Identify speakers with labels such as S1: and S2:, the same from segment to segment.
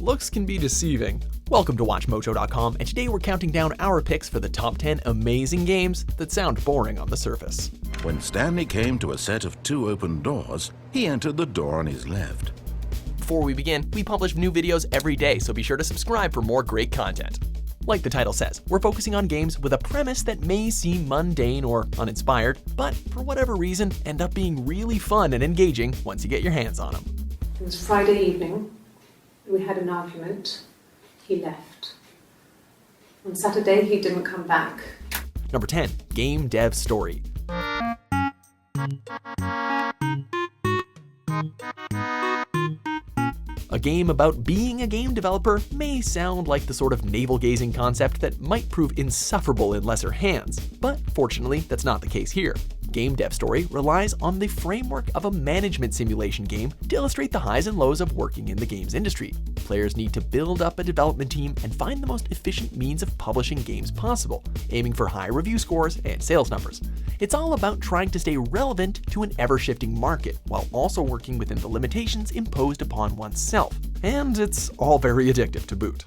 S1: looks can be deceiving. Welcome to WatchMojo.com, and today we're counting down our picks for the top 10 amazing games that sound boring on the surface.
S2: When Stanley came to a set of 2 open doors, he entered the door on his left.
S1: Before we begin, we publish new videos every day, so be sure to subscribe for more great content. Like the title says, we're focusing on games with a premise that may seem mundane or uninspired, but for whatever reason, end up being really fun and engaging once you get your hands on them.
S3: It was Friday evening. We had an argument. He left. On Saturday, he didn't come back.
S1: Number 10, Game Dev Story. A game about being a game developer may sound like the sort of navel-gazing concept that might prove insufferable in lesser hands, but fortunately, that's not the case here. Game Dev Story relies on the framework of a management simulation game to illustrate the highs and lows of working in the games industry. Players need to build up a development team and find the most efficient means of publishing games possible, aiming for high review scores and sales numbers. It's all about trying to stay relevant to an ever-shifting market, while also working within the limitations imposed upon oneself. And it's all very addictive to boot.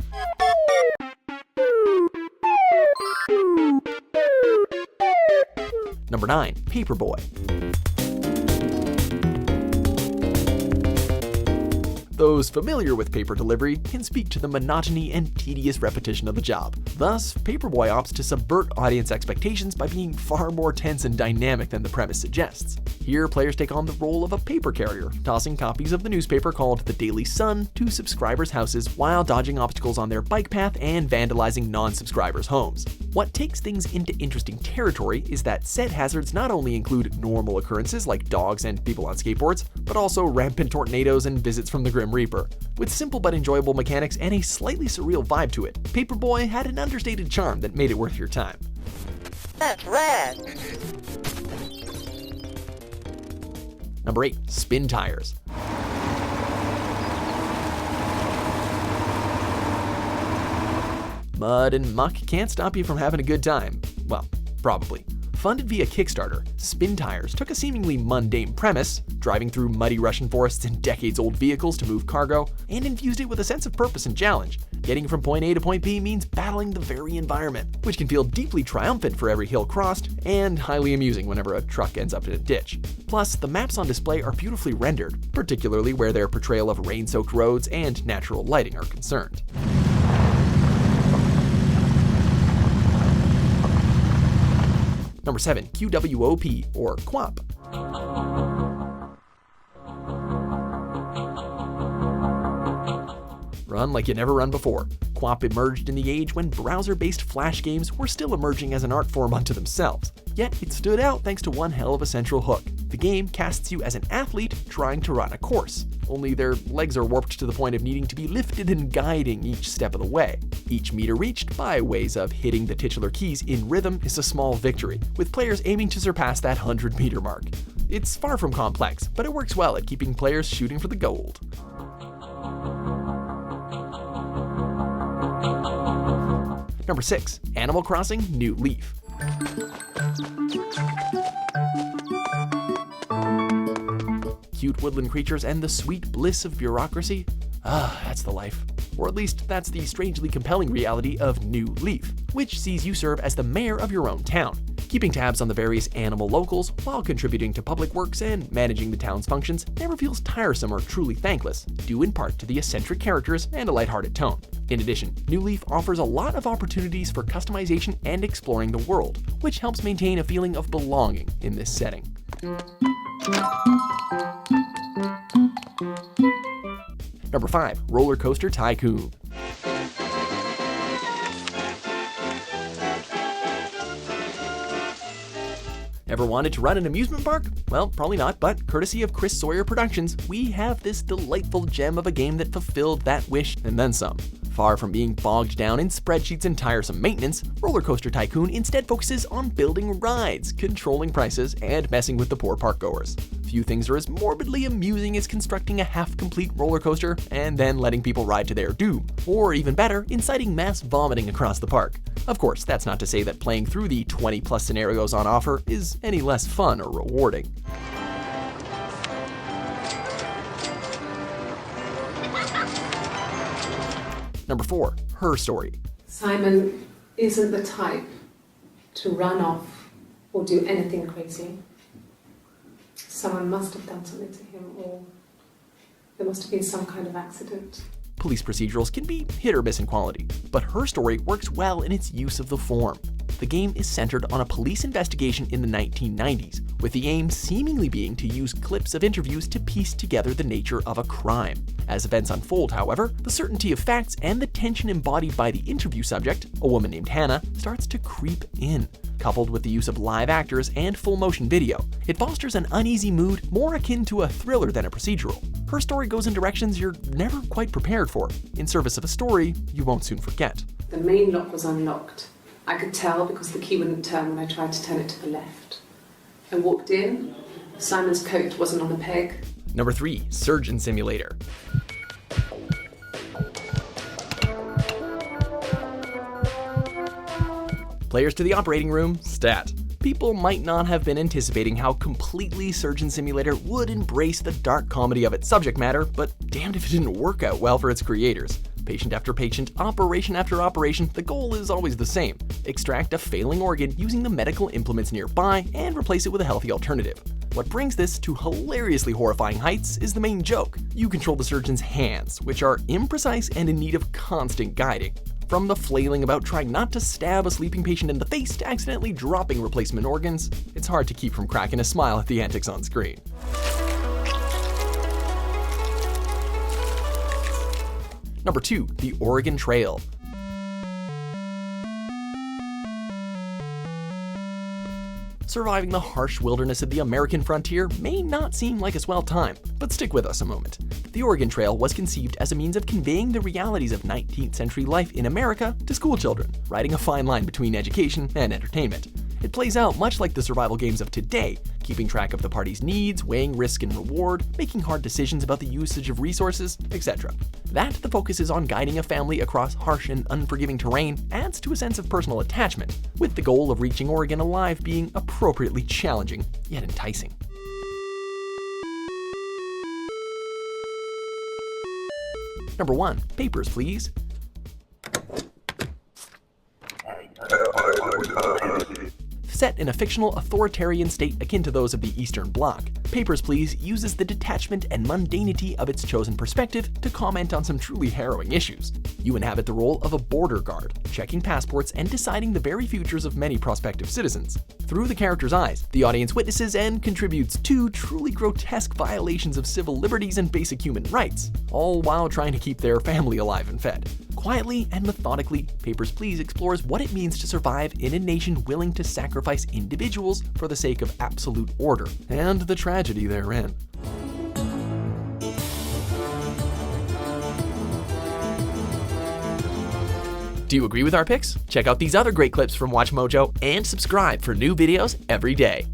S1: Number 9, Paperboy. Those familiar with paper delivery can speak to the monotony and tedious repetition of the job. Thus, Paperboy opts to subvert audience expectations by being far more tense and dynamic than the premise suggests. Here, players take on the role of a paper carrier, tossing copies of the newspaper called the Daily Sun to subscribers' houses while dodging obstacles on their bike path and vandalizing non-subscribers' homes. What takes things into interesting territory is that set hazards not only include normal occurrences like dogs and people on skateboards, but also rampant tornadoes and visits from the Grim Reaper. With simple but enjoyable mechanics and a slightly surreal vibe to it, Paperboy had an understated charm that made it worth your time.
S4: That's rad!
S1: Number 8, Spintires. Mud and muck can't stop you from having a good time. Well, probably. Funded via Kickstarter, Spintires took a seemingly mundane premise, driving through muddy Russian forests in decades-old vehicles to move cargo, and infused it with a sense of purpose and challenge. Getting from point A to point B means battling the very environment, which can feel deeply triumphant for every hill crossed, and highly amusing whenever a truck ends up in a ditch. Plus, the maps on display are beautifully rendered, particularly where their portrayal of rain-soaked roads and natural lighting are concerned. Number 7, QWOP, or QWOP. Run like you never run before. QWOP emerged in the age when browser-based flash games were still emerging as an art form unto themselves. Yet it stood out thanks to one hell of a central hook. The game casts you as an athlete trying to run a course, only their legs are warped to the point of needing to be lifted and guiding each step of the way. Each meter reached by ways of hitting the titular keys in rhythm is a small victory, with players aiming to surpass that 100-meter mark. It's far from complex, but it works well at keeping players shooting for the gold. Number 6, Animal Crossing: New Leaf. Cute woodland creatures and the sweet bliss of bureaucracy? That's the life. Or at least that's the strangely compelling reality of New Leaf, which sees you serve as the mayor of your own town, keeping tabs on the various animal locals while contributing to public works and managing the town's functions never feels tiresome or truly thankless, due in part to the eccentric characters and a lighthearted tone. In addition, New Leaf offers a lot of opportunities for customization and exploring the world, which helps maintain a feeling of belonging in this setting. Number 5, RollerCoaster Tycoon. Ever wanted to run an amusement park? Well, probably not, but courtesy of Chris Sawyer Productions, we have this delightful gem of a game that fulfilled that wish and then some. Far from being bogged down in spreadsheets and tiresome maintenance, RollerCoaster Tycoon instead focuses on building rides, controlling prices, and messing with the poor parkgoers. Few things are as morbidly amusing as constructing a half-complete roller coaster and then letting people ride to their doom, or even better, inciting mass vomiting across the park. Of course, that's not to say that playing through the 20+ scenarios on offer is any less fun or rewarding. Number 4. Her story.
S3: Simon isn't the type to run off or do anything crazy. Someone must have done something to him, or there must have been some kind of accident.
S1: Police procedurals can be hit or miss in quality, but Her Story works well in its use of the form. The game is centered on a police investigation in the 1990s, with the aim seemingly being to use clips of interviews to piece together the nature of a crime. As events unfold, however, the certainty of facts and the tension embodied by the interview subject, a woman named Hannah, starts to creep in. Coupled with the use of live actors and full-motion video, it fosters an uneasy mood more akin to a thriller than a procedural. Her Story goes in directions you're never quite prepared for, in service of a story you won't soon forget.
S3: The main lock was unlocked. I could tell because the key wouldn't turn when I tried to turn it to the left. I walked in. Simon's coat wasn't on the peg.
S1: Number 3. Surgeon Simulator. Players to the operating room, stat. People might not have been anticipating how completely Surgeon Simulator would embrace the dark comedy of its subject matter, but damned if it didn't work out well for its creators. Patient after patient, operation after operation, the goal is always the same. Extract a failing organ using the medical implements nearby and replace it with a healthy alternative. What brings this to hilariously horrifying heights is the main joke. You control the surgeon's hands, which are imprecise and in need of constant guiding. From the flailing about trying not to stab a sleeping patient in the face to accidentally dropping replacement organs, it's hard to keep from cracking a smile at the antics on screen. Number 2. The Oregon Trail. Surviving the harsh wilderness of the American frontier may not seem like a swell time, but stick with us a moment. The Oregon Trail was conceived as a means of conveying the realities of 19th century life in America to schoolchildren, riding a fine line between education and entertainment. It plays out much like the survival games of today, keeping track of the party's needs, weighing risk and reward, making hard decisions about the usage of resources, etc. That the focus is on guiding a family across harsh and unforgiving terrain adds to a sense of personal attachment, with the goal of reaching Oregon alive being appropriately challenging, yet enticing. Number 1. Papers, Please. Set in a fictional authoritarian state akin to those of the Eastern Bloc, Papers, Please uses the detachment and mundanity of its chosen perspective to comment on some truly harrowing issues. You inhabit the role of a border guard, checking passports and deciding the very futures of many prospective citizens. Through the character's eyes, the audience witnesses and contributes to truly grotesque violations of civil liberties and basic human rights, all while trying to keep their family alive and fed. Quietly and methodically, Papers, Please explores what it means to survive in a nation willing to sacrifice individuals for the sake of absolute order, and the tragedy therein. Do you agree with our picks? Check out these other great clips from WatchMojo and subscribe for new videos every day.